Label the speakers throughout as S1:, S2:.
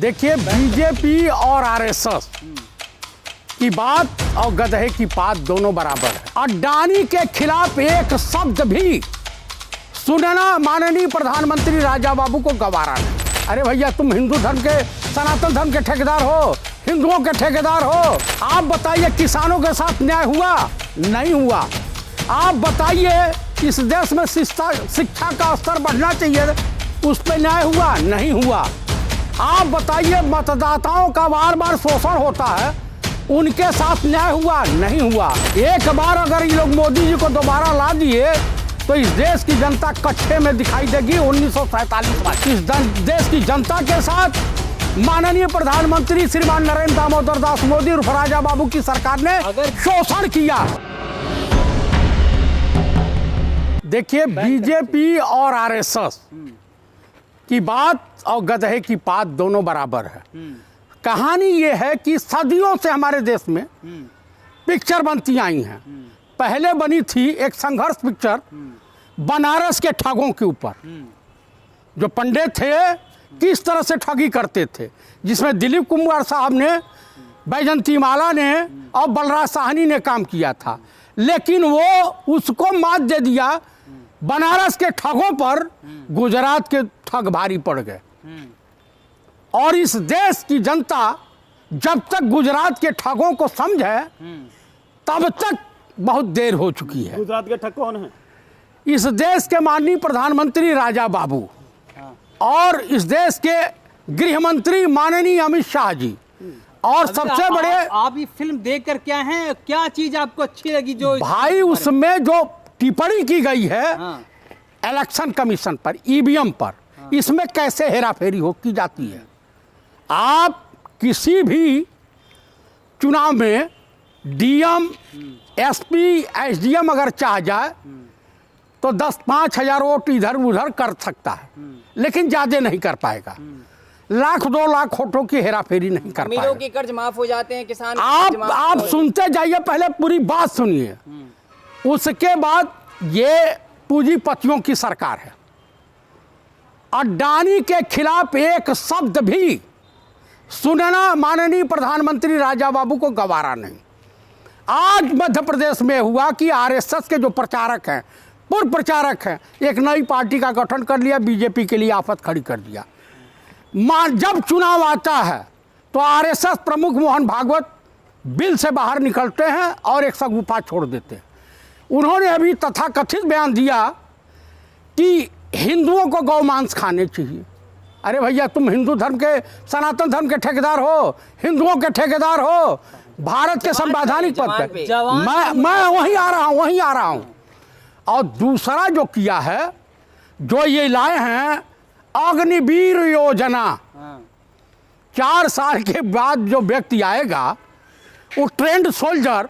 S1: देखिए, बीजेपी और आरएसएस की बात और गधे की बात दोनों बराबर है। अडानी के खिलाफ एक शब्द भी सुनना माननीय प्रधानमंत्री राजा बाबू को गवारा नहीं। अरे भैया, तुम हिंदू धर्म के, सनातन धर्म के ठेकेदार हो, हिंदुओं के ठेकेदार हो। आप बताइए, किसानों के साथ न्याय हुआ? नहीं हुआ। आप बताइए, इस देश में शिक्षा का स्तर बढ़ना चाहिए, उस पर न्याय हुआ? नहीं हुआ। आप बताइए, मतदाताओं का बार बार शोषण होता है, उनके साथ न्याय हुआ? नहीं हुआ। एक बार अगर ये लोग मोदी जी को दोबारा ला दिए तो इस देश की जनता कच्चे में दिखाई देगी 1947 में। इस देश की जनता के साथ माननीय प्रधानमंत्री श्रीमान नरेंद्र दामोदर दास मोदी उर्फ राजा बाबू की सरकार ने शोषण किया। देखिए, बीजेपी और आरएसएस की बात और गधे की बात दोनों बराबर है। कहानी ये है कि सदियों से हमारे देश में पिक्चर बनती आई हैं। पहले बनी थी एक संघर्ष पिक्चर बनारस के ठगों के ऊपर, जो पंडित थे किस तरह से ठगी करते थे, जिसमें दिलीप कुमार साहब ने, बैजंती माला ने और बलराज साहनी ने काम किया था। लेकिन वो उसको मात दे दिया। बनारस के ठगों पर गुजरात के ठग भारी पड़ गए। और इस देश की जनता जब तक गुजरात के ठगों को समझे तब तक बहुत देर हो चुकी है।
S2: गुजरात के ठग कौन है?
S1: इस देश के माननीय प्रधानमंत्री राजा बाबू और इस देश के गृह मंत्री माननीय अमित शाह जी। और सबसे बड़े,
S3: आप ये फिल्म देखकर क्या चीज आपको अच्छी लगी? जो
S1: भाई, उसमें जो टिप्पणी की गई है इलेक्शन कमीशन पर, ईवीएम पर, इसमें कैसे हेराफेरी हो की जाती है। आप किसी भी चुनाव में डीएम, एसपी, एसडीएम अगर चाह जाए तो 10-5 हजार वोट इधर उधर कर सकता है, लेकिन ज़्यादा नहीं कर पाएगा। 1-2 लाख वोटों की हेराफेरी नहीं कर पाएगा।
S4: अमीरों के कर्ज माफ हो जाते हैं, किसान
S1: आप सुनते जाइए, पहले पूरी बात सुनिए। उसके बाद ये पूंजीपतियों की सरकार है। अडानी के खिलाफ एक शब्द भी सुनना माननीय प्रधानमंत्री राजा बाबू को गवारा नहीं। आज मध्य प्रदेश में हुआ कि आरएसएस के जो प्रचारक हैं, पूर्व प्रचारक हैं, एक नई पार्टी का गठन कर लिया, बीजेपी के लिए आफत खड़ी कर दिया। जब चुनाव आता है तो आरएसएस प्रमुख मोहन भागवत बिल से बाहर निकलते हैं और एक सगुफा छोड़ देते हैं। उन्होंने अभी तथाकथित बयान दिया कि हिंदुओं को गौ मांस खाने चाहिए। अरे भैया, तुम हिंदू धर्म के, सनातन धर्म के ठेकेदार हो, हिंदुओं के ठेकेदार हो, भारत के संवैधानिक पद पे। मैं वहीं आ रहा हूँ। और दूसरा जो किया है, जो ये लाए हैं अग्निवीर योजना, 4 साल के बाद जो व्यक्ति आएगा वो ट्रेंड सोल्जर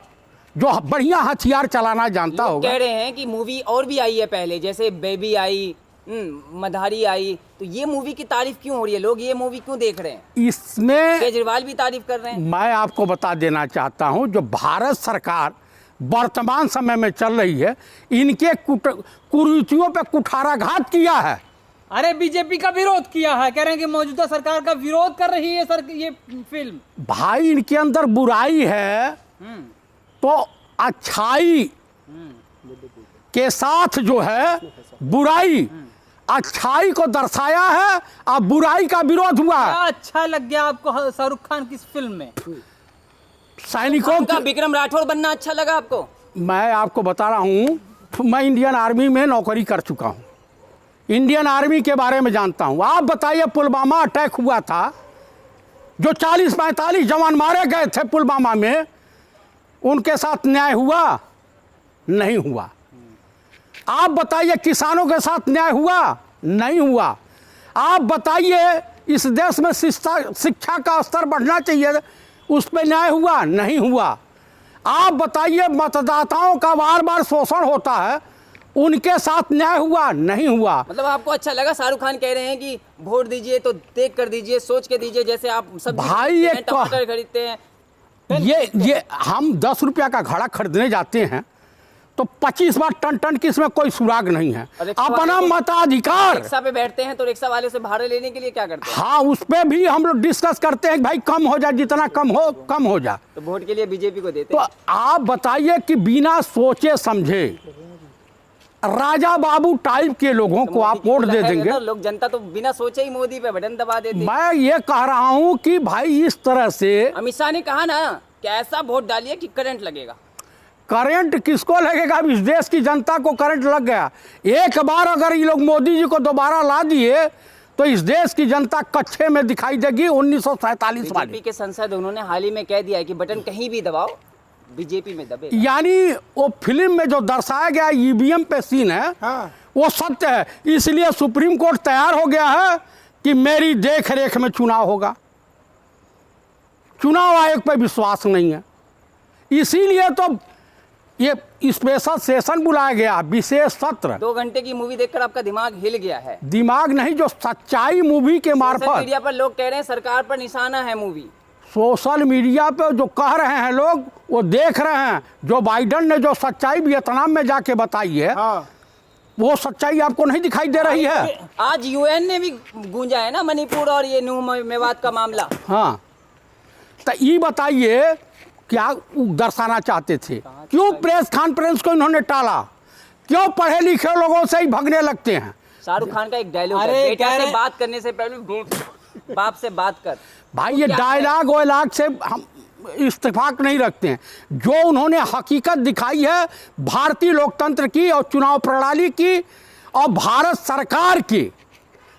S1: जो बढ़िया हथियार चलाना जानता होगा।
S4: कह रहे हैं कि मूवी और भी आई है पहले, जैसे बेबी आई, मधारी आई, तो ये मूवी की तारीफ क्यों हो रही है? लोग ये मूवी क्यों देख रहे हैं?
S1: इसमें
S4: केजरीवाल भी तारीफ कर रहे हैं।
S1: मैं आपको बता देना चाहता हूं, जो भारत सरकार वर्तमान समय में चल रही है, इनके कुरीतियों पे कुठाराघात किया है।
S3: अरे, बीजेपी का विरोध किया है, कह रहे हैं कि मौजूदा सरकार का विरोध कर रही है ये फिल्म। भाई,
S1: इनके अंदर बुराई है तो अच्छाई के साथ जो है बुराई, अच्छाई को दर्शाया है और बुराई का विरोध हुआ है।
S3: क्या अच्छा लग गया आपको शाहरुख खान की फिल्म में?
S1: सैनिकों
S4: का विक्रम राठौड़ बनना अच्छा लगा आपको?
S1: मैं आपको बता रहा हूं, मैं इंडियन आर्मी में नौकरी कर चुका हूं, इंडियन आर्मी के बारे में जानता हूं। आप बताइए, पुलवामा अटैक हुआ था, जो 40-45 जवान मारे गए थे पुलवामा में, उनके साथ न्याय हुआ? नहीं हुआ। आप बताइए, किसानों के साथ न्याय हुआ? नहीं हुआ। आप बताइए, इस देश में शिक्षा का स्तर बढ़ना चाहिए, उस पर न्याय हुआ? नहीं हुआ। आप बताइए, मतदाताओं का बार बार शोषण होता है, उनके साथ न्याय हुआ? नहीं हुआ।
S4: मतलब आपको अच्छा लगा? शाहरुख खान कह रहे हैं कि वोट दीजिए तो देख कर दीजिए, सोच के दीजिए, जैसे आप सब
S1: भाई ये
S4: टमाटर खरीदते हैं।
S1: ये हम 10 रुपया का घड़ा खरीदने जाते हैं तो 25 बार टन टन की इसमें कोई सुराग नहीं है।
S4: और रिक्शा
S1: अपना
S4: वाले को-
S1: मताधिकार।
S4: रिक्शा पे बैठते हैं तो रिक्शा वाले से भाड़े लेने के लिए क्या करते हैं?
S1: हाँ, उस पे भी हम लोग डिस्कस करते हैं कि भाई कम हो जा, जितना कम हो जा।
S4: तो वोट के लिए बीजेपी को देते
S1: तो
S4: हैं।
S1: आप बताइए कि बिना सोचे समझे राजा बाबू टाइप के लोगों को आप वोट दे देंगे।
S4: लोग, जनता तो बिना सोचे ही मोदी पे बटन दबा देती है।
S1: मैं ये कह रहा हूं कि भाई इस तरह से
S4: अमित शाह ने कहा ना कि ऐसा वोट डालिए कि करंट लगेगा।
S1: करंट किसको लगेगा? अब इस देश की जनता को करंट लग गया। एक बार अगर ये लोग मोदी जी को दोबारा ला दिए तो इस देश की जनता कच्चे में दिखाई देगी 1947
S4: बीजेपी
S1: वाली।
S4: के संसद उन्होंने हाल ही में कह दिया है कि बटन कहीं भी दबाओ बीजेपी में दबे।
S1: यानी वो फिल्म में जो दर्शाया गया ईवीएम पे सीन है, वो सत्य है। इसलिए सुप्रीम कोर्ट तैयार हो गया है कि मेरी देख रेख में चुनाव होगा। चुनाव आयोग पे विश्वास नहीं है, इसीलिए तो ये स्पेशल सेशन बुलाया गया, विशेष सत्र।
S4: 2 घंटे की मूवी देखकर आपका दिमाग हिल गया है।
S1: दिमाग नहीं, जो सच्चाई मूवी के
S4: सोशल
S1: मार्फत
S4: मीडिया पर लोग कह रहे हैं सरकार पर निशाना है मूवी।
S1: सोशल मीडिया पे जो कह रहे हैं लोग, वो देख रहे हैं। जो बाइडन ने जो सच्चाई वियतनाम में जाके बताई है, वो सच्चाई आपको नहीं दिखाई दे रही है।
S4: आज यूएन ने भी गूंजा है ना मणिपुर और ये नूह मेवात का मामला।
S1: हाँ, तो ये बताइए क्या वो दर्शाना चाहते थे? क्यों प्रेस कॉन्फ्रेंस को इन्होंने टाला? क्यों पढ़े लिखे लोगों से ही भगने लगते हैं?
S4: शाहरुख खान का एक डायलॉग है,
S3: अरे
S4: बेटा
S3: कह
S4: से
S3: रहे-
S4: बात करने से पहले बाप से बात कर।
S1: भाई ये
S4: क्या
S1: डायलॉग वायलॉग से हम इत्तेफाक नहीं रखते हैं। जो उन्होंने हकीकत दिखाई है भारतीय लोकतंत्र की और चुनाव प्रणाली की और भारत सरकार की,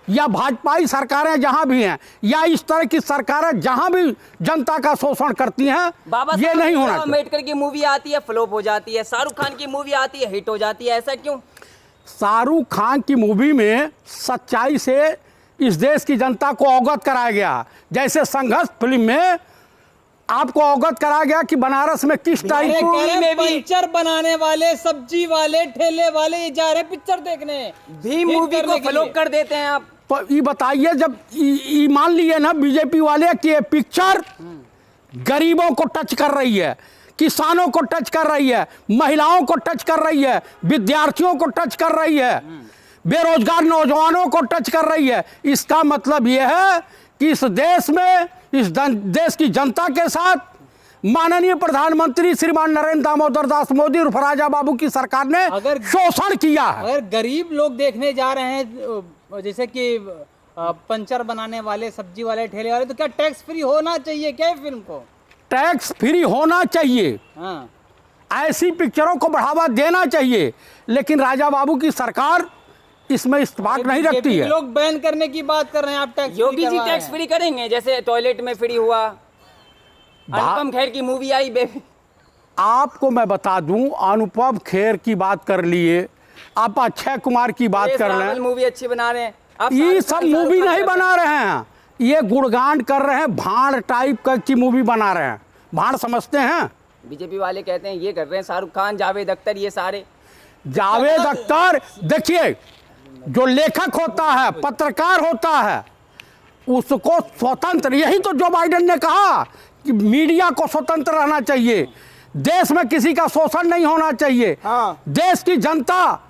S1: या भाजपाई सरकारें जहां भी हैं, या इस तरह की सरकारें जहां भी जनता का शोषण करती हैं,
S4: बाबा
S1: ये नहीं होना चाहिए।
S4: अम्बेडकर की मूवी आती है फ्लॉप हो जाती है, शाहरुख खान की मूवी आती है हिट हो जाती है, ऐसा क्यों?
S1: शाहरुख खान की मूवी में सच्चाई से इस देश की जनता को अवगत कराया गया। जैसे संघर्ष फिल्म में आपको अवगत कराया गया कि बनारस में किस टाइप
S3: अरे
S1: की
S3: कह रहे
S4: में भी-
S3: पंचर बनाने वाले, सब्जी वाले, ठेले वाले ये जा रहे पिक्चर देखने।
S4: भी
S3: हिट
S4: मूवी को
S3: करने के
S4: फ्लॉप
S3: लिए।
S4: कर देते हैं आप।
S1: तो ये बताइए, जब ये मान लिए ना बीजेपी वाले कि ये पिक्चर गरीबों को टच कर रही है, किसानों को टच कर रही है, महिलाओं को टच कर रही है, विद्यार्थियों को टच कर रही है, बेरोजगार नौजवानों को टच कर रही है, इसका मतलब यह है कि इस देश में, इस देश की जनता के साथ माननीय प्रधानमंत्री श्रीमान नरेंद्र दामोदर दास मोदी और राजा बाबू की सरकार ने
S3: अगर-
S1: शोषण किया है।
S3: अगर गरीब लोग देखने जा रहे हैं जैसे कि पंचर बनाने वाले, सब्जी वाले, ठेले वाले, तो क्या टैक्स फ्री होना चाहिए क्या ये फिल्म को?
S1: टैक्स फ्री होना चाहिए,
S3: हाँ,
S1: ऐसी पिक्चरों को बढ़ावा देना चाहिए, लेकिन राजा बाबू की सरकार इसमें इत्तेफाक नहीं रखती
S3: बीजेपी
S1: है।
S3: लोग बैन करने की बात कर रहे हैं, आप tax
S4: Yogi ji tax free करेंगे, जैसे टॉयलेट में फ्री हुआ। अनुपम खेर की मूवी आई बेबी।
S1: आपको मैं बता दूं, अनुपम खेर की बात कर लिए, आप अक्षय कुमार की बात कर रहे हैं,
S4: मूवी अच्छी बना रहे हैं आप।
S1: ये
S4: शाहरुख
S1: सब
S4: खान
S1: मूवी
S4: शाहरुख
S1: नहीं
S4: खान
S1: बना रहे हैं, ये गुणगान कर रहे हैं, भाड़ टाइप की मूवी बना रहे हैं। भाड़ समझते हैं?
S4: बीजेपी वाले कहते हैं ये कर रहे हैं, शाहरुख खान, जावेद अख्तर, ये सारे।
S1: जावेद अख्तर, देखिए जो लेखक होता है, पत्रकार होता है, उसको स्वतंत्र, यही तो जो बाइडेन ने कहा कि मीडिया को स्वतंत्र रहना चाहिए, देश में किसी का शोषण नहीं होना चाहिए, देश की जनता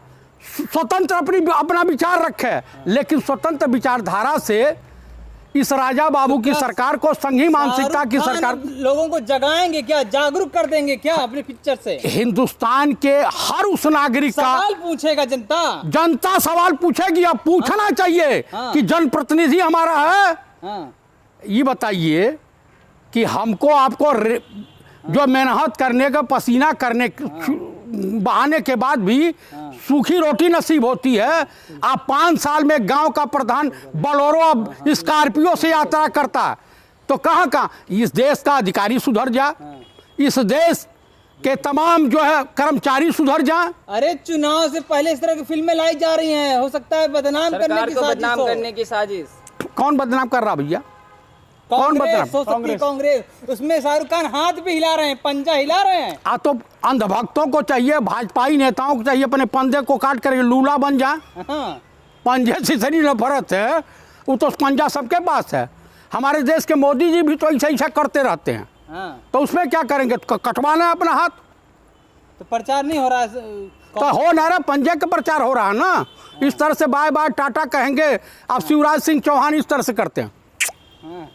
S1: स्वतंत्र अपना विचार रखे, लेकिन स्वतंत्र विचारधारा से इस राजा बाबू की सरकार को संघी मानसिकता की
S3: शाहरुख
S1: सरकार,
S3: खान लोगों को जगाएंगे क्या, जागरूक कर देंगे क्या अपनी पिक्चर से?
S1: हिंदुस्तान के हर उस नागरिक का
S3: सवाल पूछेगा जनता
S1: सवाल पूछेगी, अब पूछना चाहिए
S3: हाँ।
S1: कि जनप्रतिनिधि हमारा है।
S3: हाँ,
S1: ये बताइए कि हमको आपको जो मेहनत करने का, पसीना करने बहाने के बाद भी सूखी रोटी नसीब होती है। आप 5 साल में गांव का प्रधान बोलेरो स्कॉर्पियो से यात्रा करता है, तो कहाँ इस देश का अधिकारी सुधर जा, इस देश के तमाम जो है कर्मचारी सुधर जाएं।
S3: अरे चुनाव से पहले इस तरह की फिल्में लाई जा रही हैं, हो सकता है बदनाम करने
S4: सरकार
S3: की
S4: को
S3: साजिश
S4: बदनाम
S3: हो।
S4: करने की साजिश।
S1: कौन बदनाम कर रहा भैया? कौन बदनाम?
S3: कांग्रेस हो सकती है, कांग्रेस। उसमें शाहरुख खान हाथ भी हिला रहे हैं, पंजा हिला रहे हैं।
S1: तो अंधभक्तों को चाहिए, भाजपाई नेताओं को चाहिए अपने पंजे को काट कर लूला बन जाए।
S3: हाँ,
S1: पंजे से शरीर नफरत है, वो तो पंजा सबके पास है। हमारे देश के मोदी जी भी तो ऐसा ऐसा करते रहते हैं,
S3: हाँ।
S1: तो उसमें क्या करेंगे? कटवाना है अपना हाथ।
S3: तो प्रचार नहीं हो रहा है
S1: तो हो ना रहा, पंजे का प्रचार हो रहा है ना। इस तरह से बाय बाय टाटा कहेंगे, अब शिवराज सिंह चौहान इस तरह से करते हैं
S3: हाँ।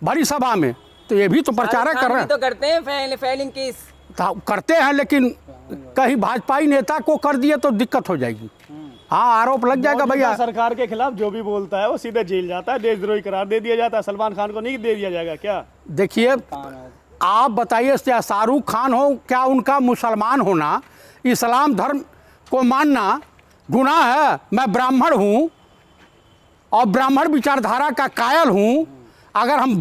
S1: बड़ी सभा में, तो ये भी तो प्रचार कर रहे हैं।
S4: तो करते हैं फेलिंग केस
S1: तो करते हैं, लेकिन कहीं भाजपाई नेता को कर दिए तो दिक्कत हो जाएगी। हाँ, आरोप लग जाएगा भैया।
S2: मौजूदा सरकार के खिलाफ जो भी बोलता है वो सीधे जेल जाता है, देशद्रोही करार दे दिया जाता है। सलमान खान को नहीं दे दिया जाएगा क्या?
S1: देखिए, आप बताइए, शाहरुख खान हो, क्या उनका मुसलमान होना, इस्लाम धर्म को मानना गुनाह है? मैं ब्राह्मण हूँ और ब्राह्मण विचारधारा का कायल हूँ। अगर हम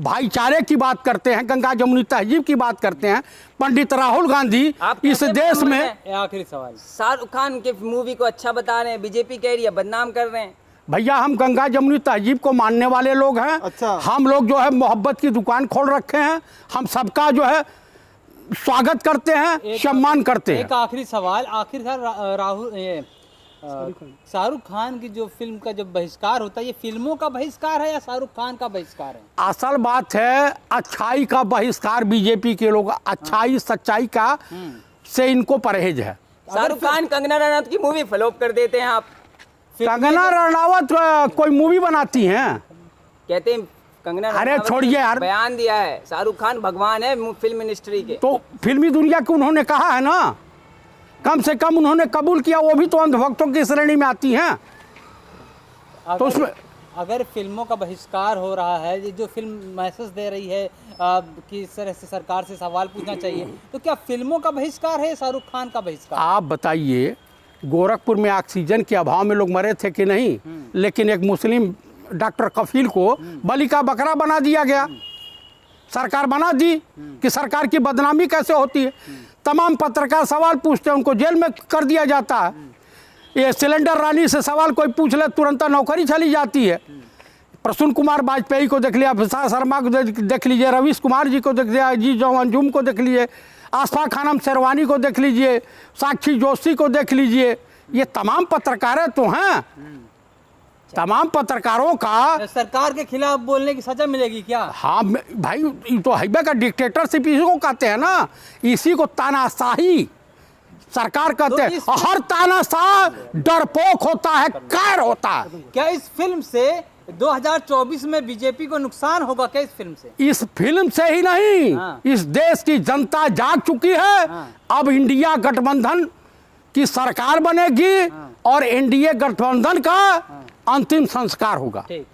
S1: भाईचारे की बात करते हैं, गंगा जमुनी तहजीब की बात करते हैं, पंडित राहुल गांधी
S4: आप
S1: इस
S4: कैसे
S1: देश
S4: ब्राह्मण
S1: में,
S4: हैं?
S3: ये आखिरी सवाल।
S4: शाहरुख खान के मूवी को अच्छा बता रहे हैं, बीजेपी कह रही है बदनाम कर रहे हैं।
S1: भैया हम गंगा जमुनी तहजीब को मानने वाले लोग हैं।
S2: अच्छा।
S1: हम लोग जो है मोहब्बत की दुकान खोल रखे हैं, हम सबका जो है स्वागत करते हैं, सम्मान करते हैं।
S3: एक आखिरी सवाल, आखिरकार राहुल शाहरुख खान की जो फिल्म का जो बहिष्कार होता है, ये फिल्मों का बहिष्कार है या शाहरुख खान का बहिष्कार है?
S1: असल बात है, अच्छाई का बहिष्कार बीजेपी के लोग, अच्छाई सच्चाई का से इनको परहेज है।
S4: शाहरुख खान कंगना रनौत की मूवी फ्लॉप कर देते हैं आप।
S1: कंगना रनावत कोई मूवी बनाती हैं?
S4: कहते हैं कंगना
S1: अरे
S4: रनावत
S1: छोड़िए
S4: ने
S1: यार।
S4: बयान दिया है शाहरुख खान भगवान है फिल्म इंडस्ट्री के।
S1: तो फिल्मी दुनिया को उन्होंने कहा है ना, कम से कम उन्होंने कबूल किया, वो भी तो अंधभक्तों की श्रेणी में आती हैं। तो उसमें
S3: अगर फिल्मों का बहिष्कार हो रहा है, ये जो फिल्म मैसेज दे रही है कि इस तरह से सरकार से सवाल पूछना चाहिए, तो क्या फिल्मों का बहिष्कार है या शाहरुख खान का बहिष्कार?
S1: आप बताइए, गोरखपुर में ऑक्सीजन के अभाव में लोग मरे थे कि नहीं? लेकिन एक मुस्लिम डॉक्टर कफील को बलि का बकरा बना दिया गया, सरकार बना दी कि सरकार की बदनामी कैसे होती है। तमाम पत्रकार सवाल पूछते हैं, उनको जेल में कर दिया जाता है। ये सिलेंडर रानी से सवाल कोई पूछ ले, तुरंत नौकरी चली जाती है। प्रसून कुमार वाजपेयी को देख लिया, विशाल शर्मा को देख लीजिए, रवीश कुमार जी को देख लिया, जी जो अंजुम को देख लीजिए, आसफा खानम शेरवानी को देख लीजिए, साक्षी जोशी को देख लीजिए। ये तमाम पत्रकार तो हैं। तमाम पत्रकारों का
S3: सरकार के खिलाफ बोलने की सजा मिलेगी क्या?
S1: हाँ भाई, ये तो हैबे का डिक्टेटरशिप इसी को कहते हैं ना, इसी को तानाशाही सरकार कहते हैं।
S3: तो
S1: हर तानाशाह डरपोक होता है, कैर होता है।
S3: क्या इस फिल्म से 2024 में बीजेपी को नुकसान होगा क्या इस फिल्म से?
S1: इस फिल्म से ही नहीं,
S3: हाँ।
S1: इस देश की जनता जाग चुकी है।
S3: हाँ।
S1: अब इंडिया गठबंधन की सरकार बनेगी और एनडीए गठबंधन का अंतिम संस्कार होगा।
S3: ठीक।